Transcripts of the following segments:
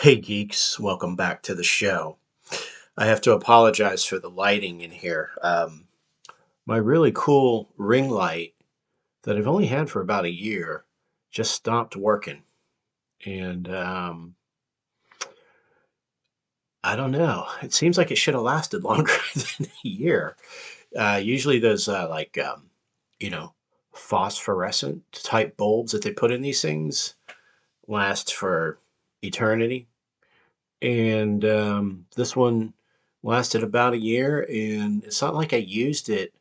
Hey geeks, welcome back to the show. I have to apologize for the lighting in here. My really cool ring light that I've only had for about a year just stopped working. And I don't know. It seems like it should have lasted longer than a year. Usually those you know, phosphorescent type bulbs that they put in these things last for eternity. And this one lasted about a year, and it's not like I used it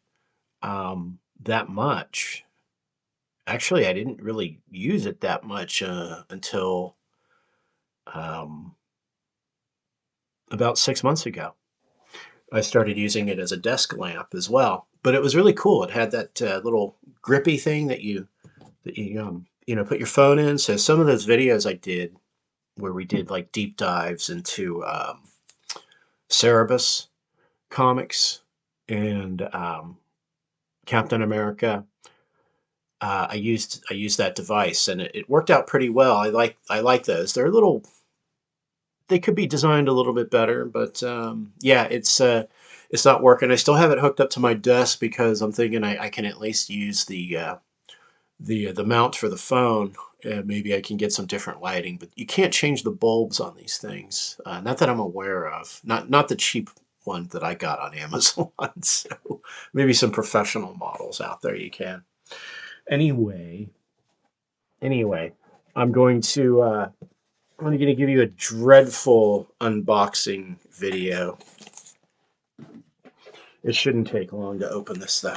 that much. Actually, I didn't really use it that much until um, about 6 months ago. I started using it as a desk lamp as well, but it was really cool. It had that little grippy thing that you put your phone in. So some of those videos I did where we did like deep dives into Cerebus comics and Captain America. I used that device, and it worked out pretty well. I like those. They're a little. They could be designed a little bit better, but yeah, it's not working. I still have it hooked up to my desk because I'm thinking I can at least use the mount for the phone. Maybe I can get some different lighting, but you can't change the bulbs on these things. Not that I'm aware of. Not the cheap one that I got on Amazon. So maybe some professional models out there you can. Anyway, anyway, I'm going to give you a dreadful unboxing video. It shouldn't take long to open this though.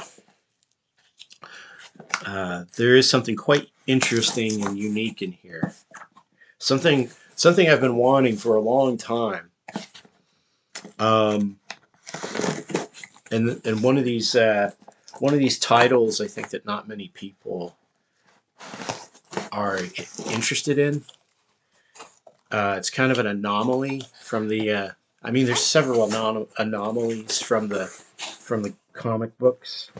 There is something quite interesting and unique in here. Something I've been wanting for a long time. And one of these titles I think that not many people are interested in. It's kind of an anomaly from the. There's several anomalies from the comic books,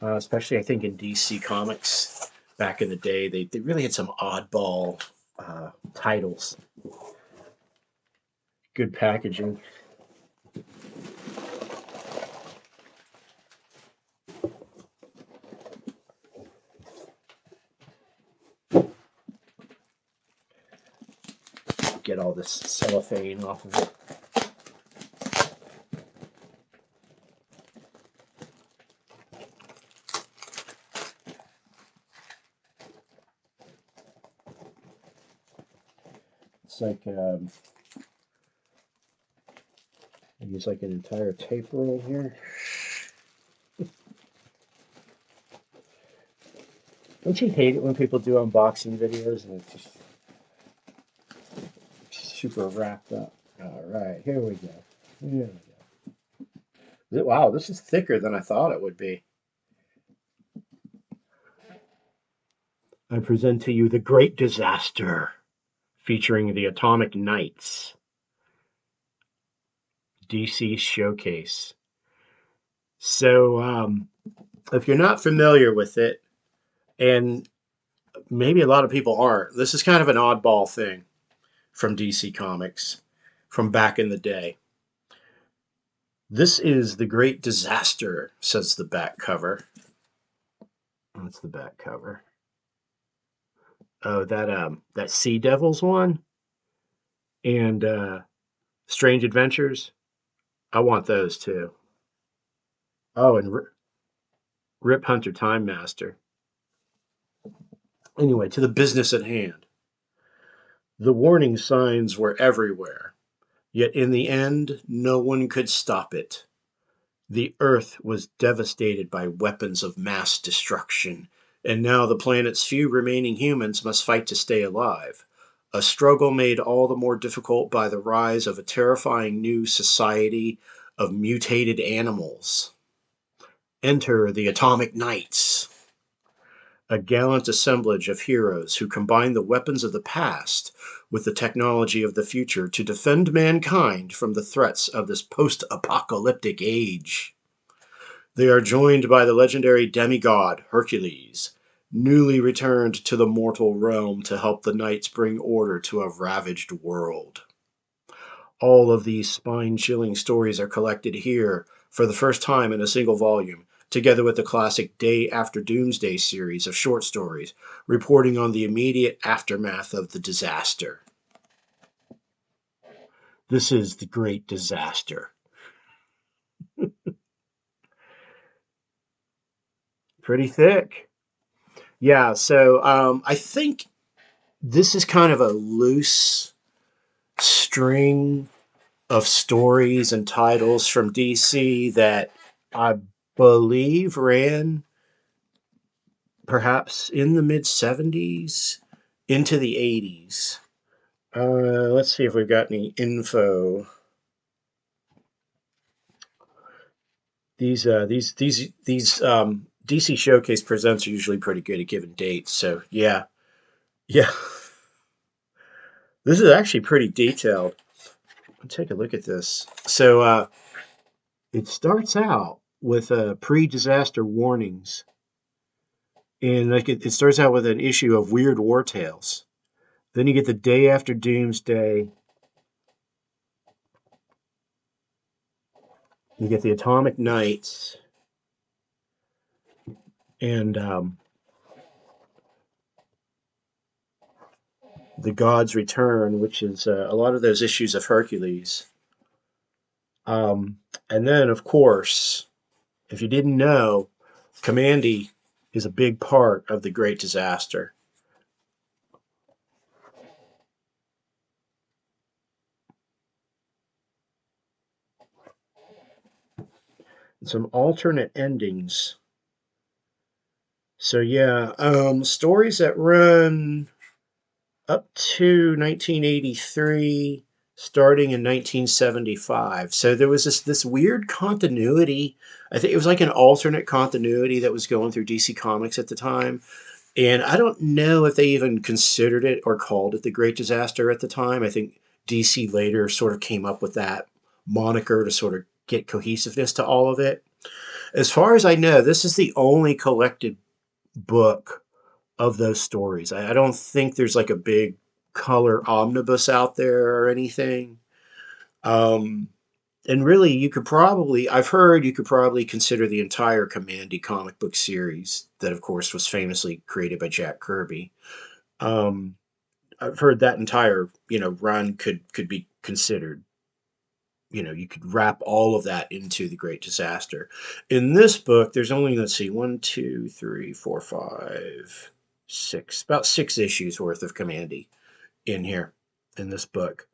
especially I think in DC Comics back in the day. They really had some oddball titles. Good packaging. Get all this cellophane off of it. It's like I use like an entire tape roll here. Don't you hate it when people do unboxing videos and it's just super wrapped up? All right, here we go. Here we go. Wow, this is thicker than I thought it would be. I present to you the Great Disaster, featuring the Atomic Knights. DC Showcase. So, if you're not familiar with it, and maybe a lot of people aren't, this is kind of an oddball thing from DC Comics from back in the day. This is the Great Disaster, says the back cover. What's the back cover? Oh, that Sea Devils one and Strange Adventures. I want those too. Oh, and Rip Hunter Time Master. Anyway, to the business at hand. The warning signs were everywhere, yet in the end, no one could stop it. The Earth was devastated by weapons of mass destruction, and now the planet's few remaining humans must fight to stay alive. A struggle made all the more difficult by the rise of a terrifying new society of mutated animals. Enter the Atomic Knights, a gallant assemblage of heroes who combine the weapons of the past with the technology of the future to defend mankind from the threats of this post-apocalyptic age. They are joined by the legendary demigod Hercules newly returned to the mortal realm to help the knights bring order to a ravaged world. All of these spine chilling stories are collected here for the first time in a single volume, together with the classic Day After Doomsday series of short stories, reporting on the immediate aftermath of the disaster. This is the Great Disaster. Pretty thick. Yeah, so I think this is kind of a loose string of stories and titles from DC that I believe ran perhaps in the mid 70s into the 80s. Let's see if we've got any info. These DC Showcase presents are usually pretty good at giving dates. So yeah, yeah, this is actually pretty detailed. Let's take a look at this. So it starts out with pre-disaster warnings, and like it starts out with an issue of Weird War Tales. Then you get the Day After Doomsday. You get the Atomic Knights, and the God's Return, which is a lot of those issues of Hercules. And then, of course, if you didn't know, Kamandi is a big part of the Great Disaster. Some alternate endings. So yeah, stories that run up to 1983, starting in 1975. So there was this weird continuity. I think it was like an alternate continuity that was going through DC Comics at the time. And I don't know if they even considered it or called it the Great Disaster at the time. I think DC later sort of came up with that moniker to sort of get cohesiveness to all of it. As far as I know, this is the only collected book of those stories. I don't think there's like a big color omnibus out there or anything. Um, and really, I've heard you could probably consider the entire Kamandi comic book series, that of course was famously created by Jack Kirby. Um, I've heard that entire, run could be considered. You could wrap all of that into the Great Disaster. In this book, there's only, let's see, one, two, three, four, five, six, about 6 issues worth of Kamandi in here in this book.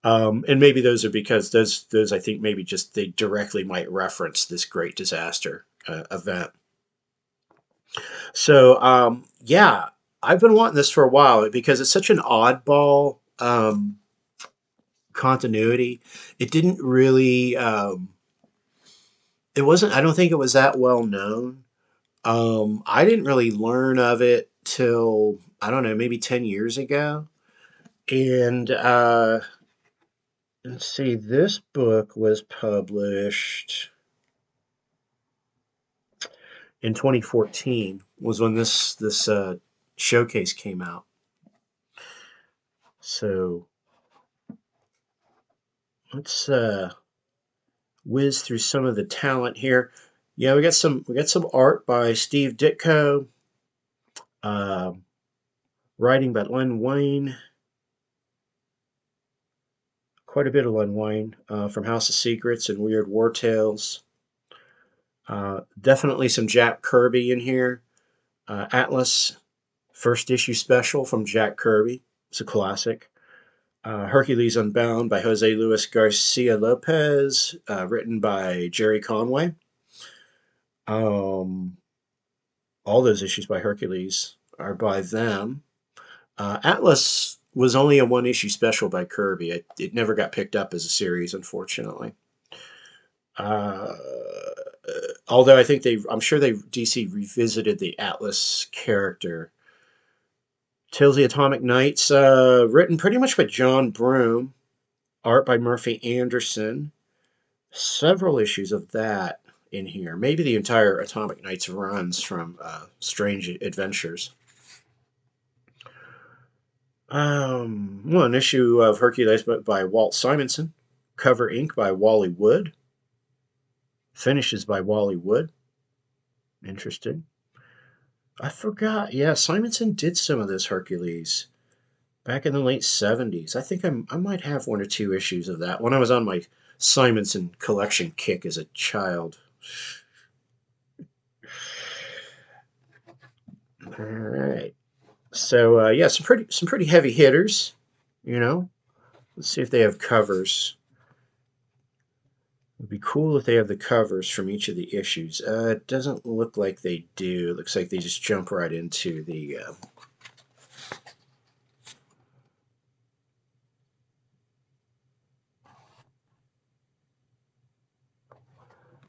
And maybe those are because those I think maybe just they directly might reference this Great Disaster event. So yeah, I've been wanting this for a while because it's such an oddball continuity. It didn't really. It wasn't. I don't think it was that well known. I didn't really learn of it till I don't know, maybe 10 years ago. And let's see, this book was published in 2014. Was when this showcase came out. So let's whiz through some of the talent here. Yeah, we got some art by Steve Ditko, uh, writing by Len Wein. Quite a bit of Len Wein from House of Secrets and Weird War Tales. Definitely some Jack Kirby in here. Atlas, first issue special from Jack Kirby. It's a classic. Hercules Unbound by Jose Luis Garcia-Lopez, written by Jerry Conway. All those issues by Hercules are by them. Atlas was only a one-issue special by Kirby. It never got picked up as a series, unfortunately. Uh, Although I'm sure DC revisited the Atlas character. Tales of the Atomic Knights, written pretty much by John Broome, art by Murphy Anderson. Several issues of that. in here. Maybe the entire Atomic Knights runs from Strange Adventures. One issue of Hercules by Walt Simonson. Cover ink by Wally Wood. Finishes by Wally Wood. Interesting. I forgot. Yeah, Simonson did some of this Hercules back in the late 70s. I think I might have one or two issues of that when I was on my Simonson collection kick as a child. All right. So yeah, some pretty heavy hitters. You know, let's see if they have covers. It'd be cool if they have the covers from each of the issues. It doesn't look like they do. It looks like they just jump right into the.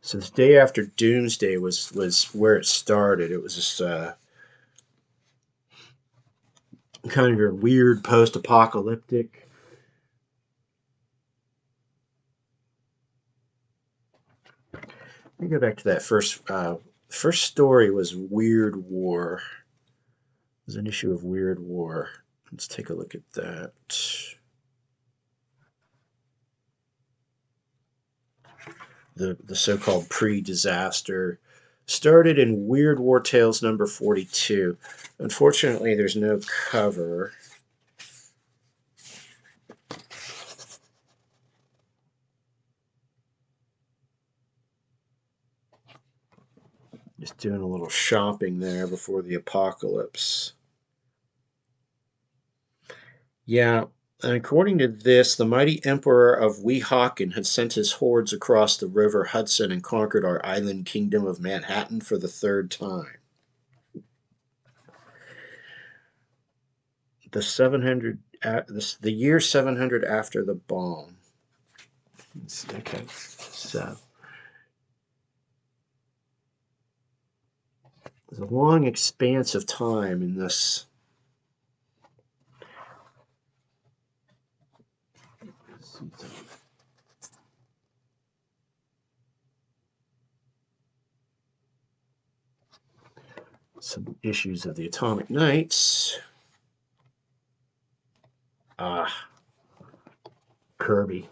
So the day after Doomsday was where it started. It was just kind of your weird post-apocalyptic. Let me go back to that first. First story was Weird War. It was an issue of Weird War. Let's take a look at that. The so-called pre-disaster started in Weird War Tales number 42. Unfortunately, there's no cover. Just doing a little shopping there before the apocalypse. Yeah, and according to this, the mighty emperor of Weehawken had sent his hordes across the River Hudson and conquered our island kingdom of Manhattan for the third time. The year 700 after the bomb. Okay, so there's a long expanse of time in this. Some issues of the Atomic Knights. Ah, Kirby.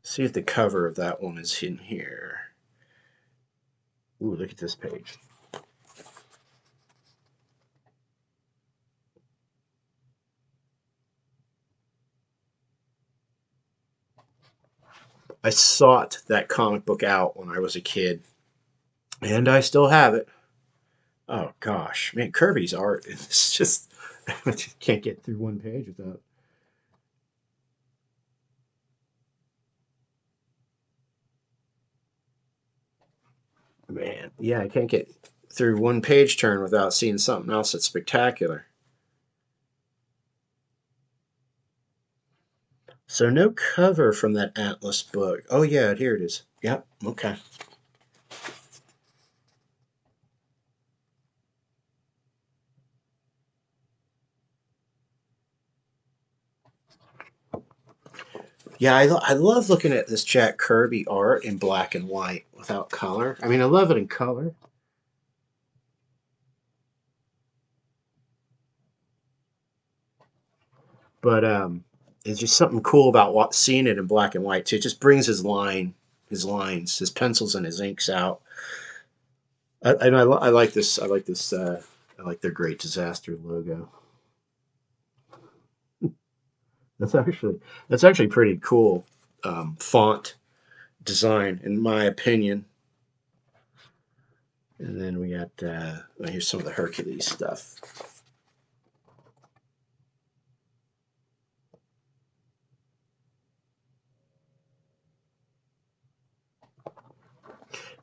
See if the cover of that one is in here. Ooh, look at this page. I sought that comic book out when I was a kid, and I still have it. Oh gosh, man, Kirby's art is just I just can't get through one page without. Man, yeah, I can't get through one page turn without seeing something else that's spectacular. So no cover from that Atlas book. Oh yeah, here it is. Yep. Okay. Yeah, I love looking at this Jack Kirby art in black and white without color. I mean, I love it in color. But it's just something cool about seeing it in black and white too. It just brings his lines, his pencils, and his inks out. I like this. I like this. I like their Great Disaster logo. That's actually that's actually pretty cool font design, in my opinion. And then we got well, here's some of the Hercules stuff.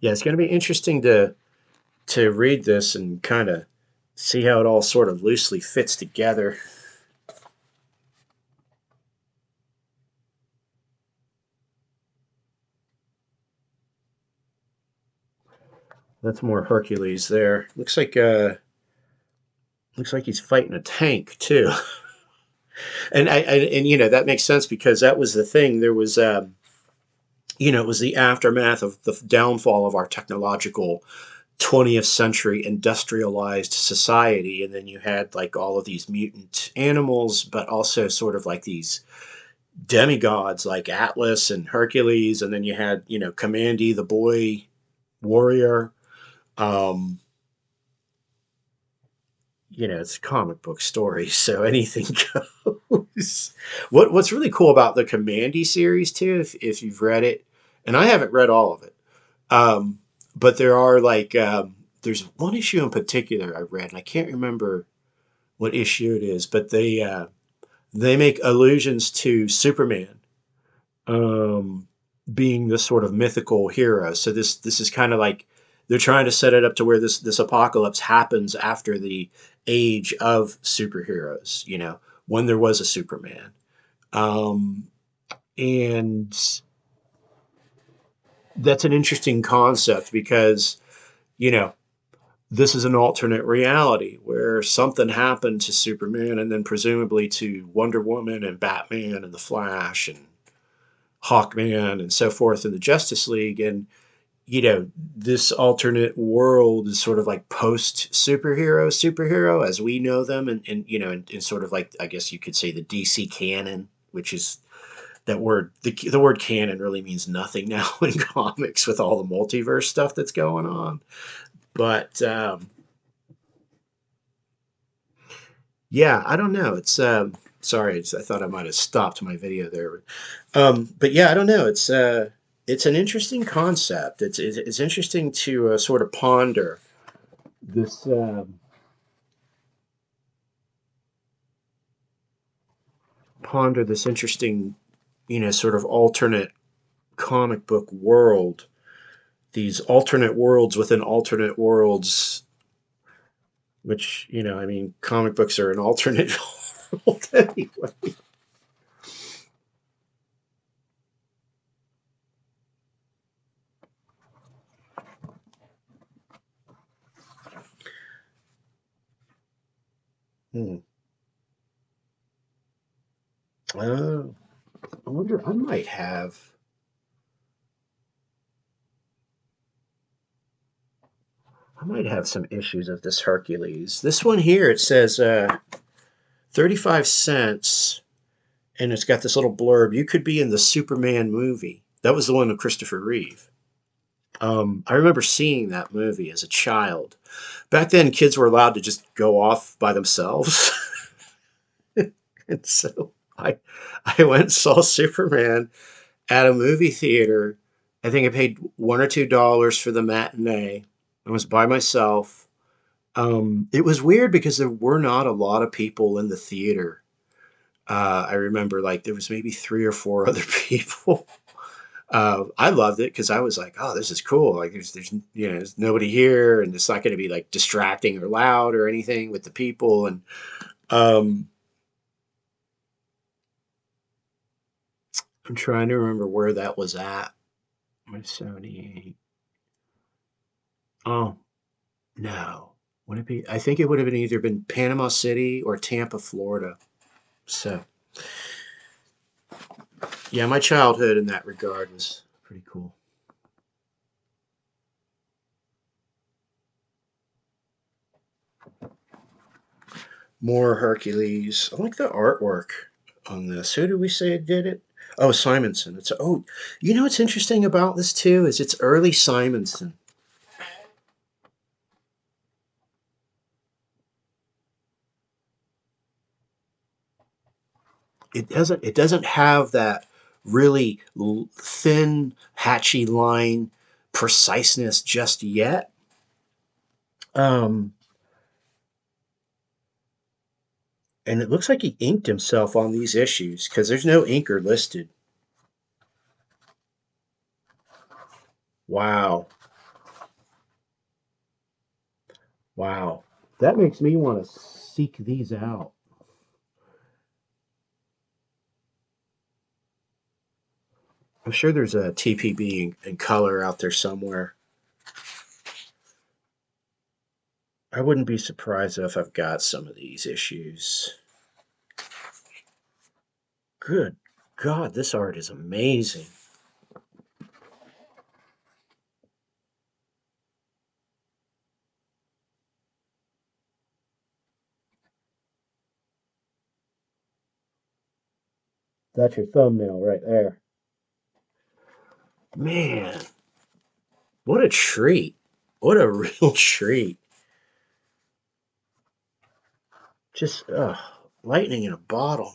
Yeah, it's going to be interesting to read this and kind of see how it all sort of loosely fits together. – – – – – – – – – – – – – – – – – – – – – – – – – – – – – – – – – – – – – – – – – – – – – – – – – – – – – – – – – – – – – – – – – – – – – – – – – – – – – – – – – – – – – – – – – – – – – – – – – – – – – – – – – – – – – – – – – – – – – – – – – – – – – – – – – – – – – – – – – – – – – – – – – – – – – – – – – – – – – – – – – – – – – – – – – – – – – – – – – – – – – – – – – – – – – – – – – – – – – – – – – – – – – – – – – – – – – – – – – – – – – – – – – – – – – – – – – – – – – – – – – Looks like he's fighting a tank too. And you know that makes sense because that was the thing. There was you know, it was the aftermath of the downfall of our technological 20th century industrialized society, and then you had like all of these mutant animals, but also sort of like these demigods like Atlas and Hercules, and then you had, you know, Kamandi the boy warrior. um you know, it's a comic book story, so anything goes. What's really cool about the Kamandi series too, if you've read it, and I haven't read all of it, um, but there are like there's one issue in particular I read, and I can't remember what issue it is, but they make allusions to Superman, um, being this sort of mythical hero. So this is kind of like they're trying to set it up to where this apocalypse happens after the age of superheroes. You know, when there was a Superman, um, and that's an interesting concept because, you know, this is an alternate reality where something happened to Superman and then presumably to Wonder Woman and Batman and the Flash and Hawkman and so forth in the Justice League. And, you know, this alternate world is sort of like post superhero as we know them. And you know, in sort of like, I guess you could say the DC canon, which is that word, the word canon really means nothing now in comics with all the multiverse stuff that's going on. But, yeah, I don't know. It's sorry, I thought I might have stopped my video there. But yeah, I don't know. It's an interesting concept. It's interesting to sort of this ponder this interesting, you know, sort of alternate comic book world. These alternate worlds within alternate worlds, which, you know, I mean, comic books are an alternate world anyway. Hmm. Oh, I wonder. I might have some issues of this Hercules. This one here, it says 35 cents, and it's got this little blurb. You could be in the Superman movie. That was the one with Christopher Reeve. I remember seeing that movie as a child. Back then, kids were allowed to just go off by themselves. And so I went and saw Superman at a movie theater. I think I paid $1 or $2 for the matinee. I was by myself. It was weird because there were not a lot of people in the theater. I remember like there was maybe three or four other people. I loved it because I was like, "Oh, this is cool! Like, there's you know, there's nobody here, and it's not going to be like distracting or loud or anything with the people." And um, I'm trying to remember where that was at. My 78. Oh no, would it be? I think it would have been either been Panama City or Tampa, Florida. So yeah, my childhood in that regard was pretty cool. More Hercules. I like the artwork on this. Who do we say did it? Oh, Simonson. You know what's interesting about this too is it's early Simonson. It doesn't have that really thin, hatchy line preciseness just yet. Um, and it looks like he inked himself on these issues because there's no inker listed. Wow, wow, that makes me want to seek these out. I'm sure there's a TPB in color out there somewhere. I wouldn't be surprised if I've got some of these issues. Good God, this art is amazing. That's your thumbnail right there. Man, what a treat. What a real treat. Just lightning in a bottle,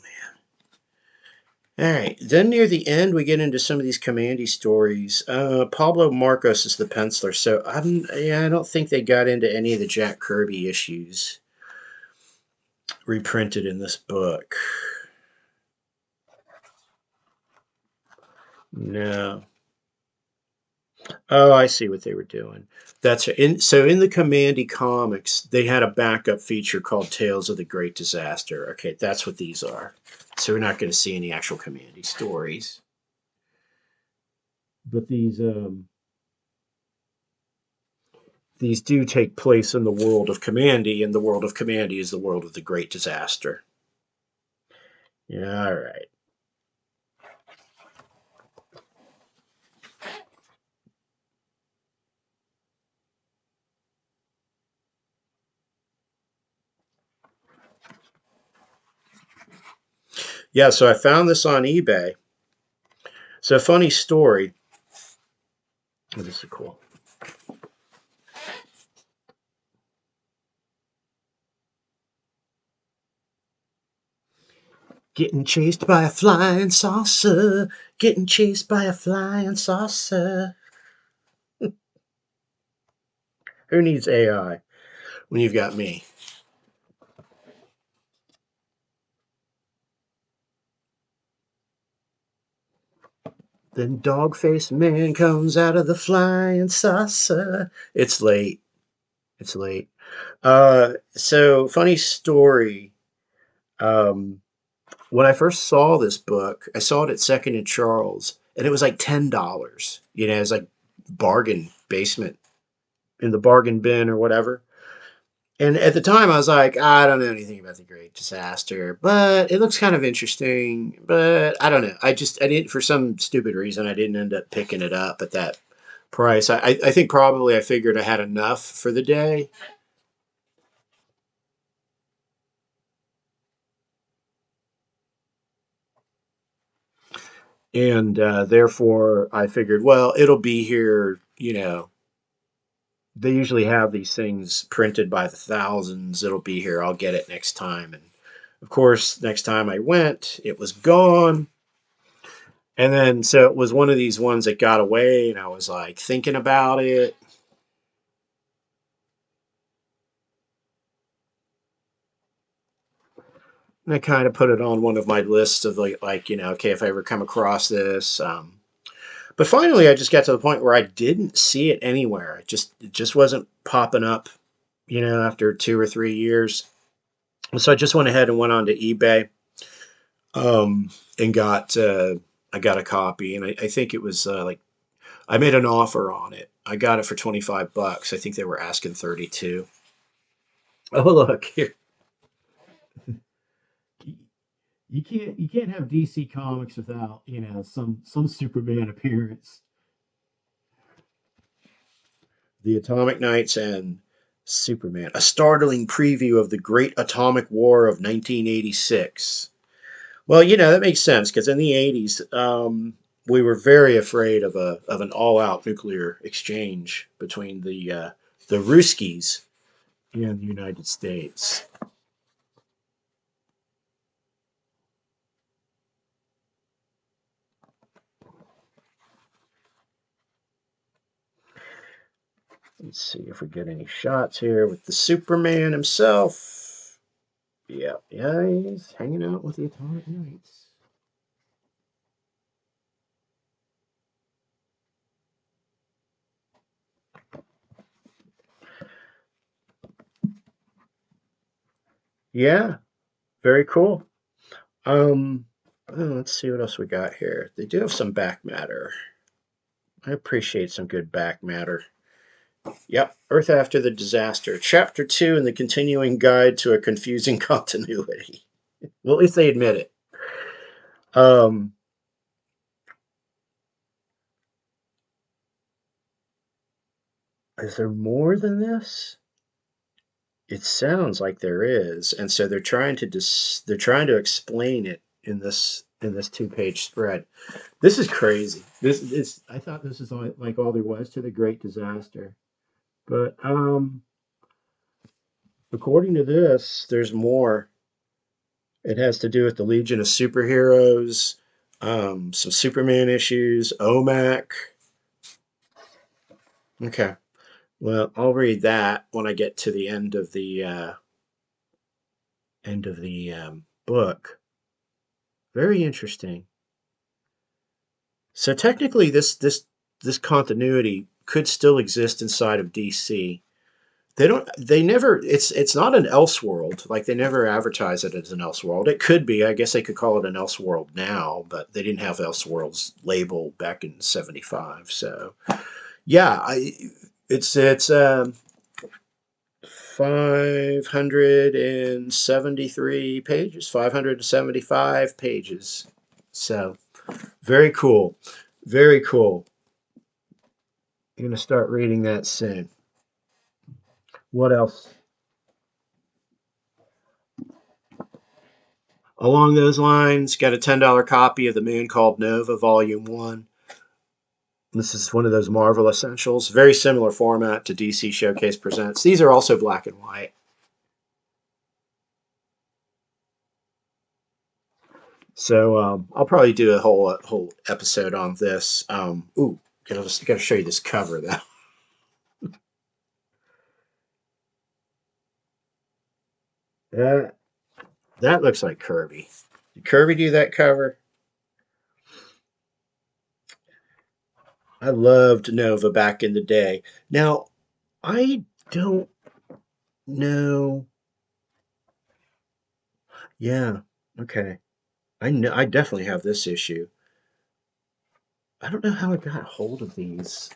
man. All right. Then near the end, we get into some of these Kamandi stories. Pablo Marcos is the penciler, so I don't think they got into any of the Jack Kirby issues reprinted in this book. No. Oh, I see what they were doing. So in the Kamandi comics, they had a backup feature called Tales of the Great Disaster. Okay, that's what these are. So we're not going to see any actual Kamandi stories, but these do take place in the world of Kamandi, and the world of Kamandi is the world of the Great Disaster. Yeah, all right. Yeah, so I found this on eBay. So funny story. Oh, this is cool. Getting chased by a flying saucer. Getting chased by a flying saucer. Who needs AI when you've got me? Then dog-faced man comes out of the flying saucer. It's late. It's late. So funny story. Um, when I first saw this book, I saw it at Second and Charles, and it was like $10. You know, it's like bargain basement in the bargain bin or whatever. And at the time, I was like, I don't know anything about the Great Disaster, but it looks kind of interesting. But I don't know. I didn't, for some stupid reason, I didn't end up picking it up at that price. I think probably I figured I had enough for the day. And therefore, I figured, well, it'll be here. You know, they usually have these things printed by the thousands. It'll be here. I'll get it next time. And of course, next time I went, it was gone. And then, so it was one of these ones that got away, and I was like thinking about it. And I kind of put it on one of my lists of okay, if I ever come across this. But finally, I just got to the point where I didn't see it anywhere. It just wasn't popping up, after 2 or 3 years. So I just went ahead and went on to eBay, and I got a copy, and I think it was I made an offer on it. I got it for $25. I think they were asking 32. Oh, look here. You can't have DC Comics without some Superman appearance. The Atomic Knights and Superman, a startling preview of the Great Atomic War of 1986. Well, that makes sense because in the 80s, we were very afraid of an all-out nuclear exchange between the Ruskies and the United States. Let's see if we get any shots here with the Superman himself. Yeah, yeah, he's hanging out with the Atomic Knights. Yeah, very cool. Um, let's see what else we got here. They do have some back matter. I appreciate some good back matter. Yep, Earth After the Disaster, Chapter 2 in the continuing guide to a confusing continuity. Well, at least they admit it. Um, is there more than this? It sounds like there is, and so they're trying to explain it in this 2-page spread. This is crazy. This is I thought this is like all there was to the Great Disaster, but according to this, there's more. It has to do with the Legion of Superheroes, some Superman issues, OMAC. Okay, well, I'll read that when I get to the end of the book. Very interesting. So technically, this continuity could still exist inside of DC. They don't. They never. It's not an Elseworld. Like they never advertise it as an Elseworld. It could be. I guess they could call it an Elseworld now, but they didn't have Elseworlds label back in '75. So yeah, it's 573 pages, 575 pages. So very cool, very cool. I'm gonna start reading that soon. What else? Along those lines, got a $10 copy of The Man Called Nova, Volume 1. This is one of those Marvel Essentials. Very similar format to DC Showcase Presents. These are also black and white. So I'll probably do a whole episode on this. Gotta show you this cover though. That that looks like Kirby. Did Kirby do that cover? I loved Nova back in the day. Now I don't know. Yeah. Okay. I know. I definitely have this issue. I don't know how I got hold of these.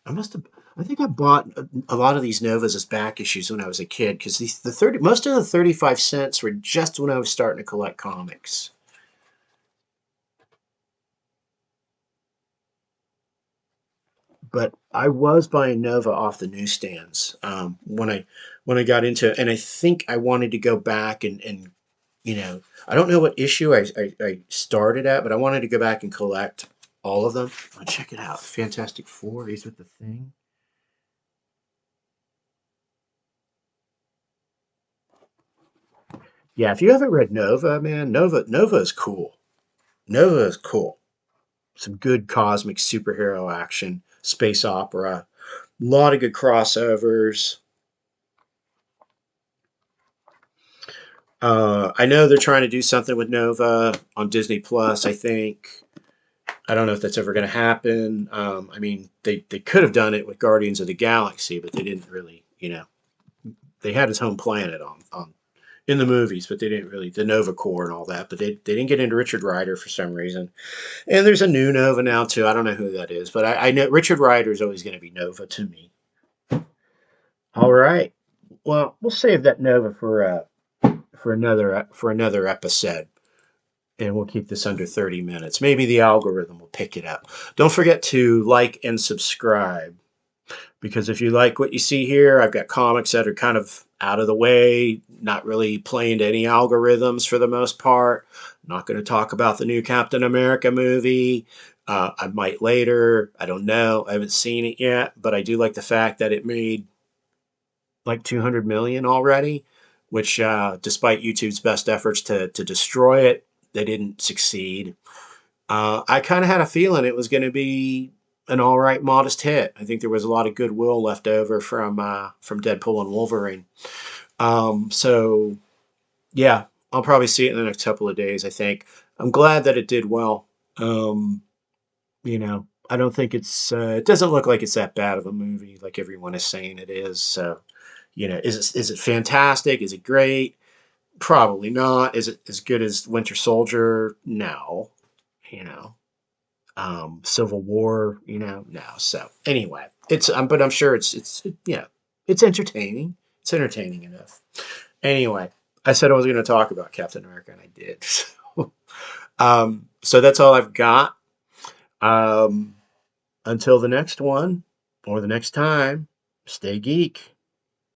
I must have. I think I bought a lot of these Novas as back issues when I was a kid because the 30 most of the 35 cents were just when I was starting to collect comics. But I was buying Nova off the newsstands when I got into it, and I think I wanted to go back and I don't know what issue I started at, but I wanted to go back and collect all of them. Oh, check it out, Fantastic Four. He's with the Thing. Yeah, if you haven't read Nova, man, Nova is cool. Nova is cool. Some good cosmic superhero action, space opera, a lot of good crossovers. I know they're trying to do something with Nova on Disney Plus. I think I don't know if that's ever going to happen. I mean, they could have done it with Guardians of the Galaxy, but they didn't really. They had his home planet on in the movies, but they didn't really the Nova Corps and all that. But they didn't get into Richard Rider for some reason. And there's a new Nova now too. I don't know who that is, but I know Richard Rider is always going to be Nova to me. All right. Well, we'll save that Nova for another episode, and we'll keep this under 30 minutes. Maybe the algorithm will pick it up. Don't forget to like and subscribe. Because if you like what you see here, I've got comics that are kind of out of the way, not really playing to any algorithms for the most part. I'm not going to talk about the new Captain America movie. I might later. I don't know. I haven't seen it yet, but I do like the fact that it made like 200 million already, which, despite YouTube's best efforts to destroy it, they didn't succeed. I kind of had a feeling it was going to be an all right, modest hit. I think there was a lot of goodwill left over from Deadpool and Wolverine. So yeah, I'll probably see it in the next couple of days. I think I'm glad that it did well. Um, I don't think it doesn't look like it's that bad of a movie like everyone is saying it is. So is it fantastic? Is it great? Probably not. Is it as good as Winter Soldier? No. You know, Civil War, no. So anyway, It's but I'm sure yeah, it's entertaining. It's entertaining enough. Anyway, I said I was going to talk about Captain America, and I did. So that's all I've got. Um, until the next one or the next time, stay geek.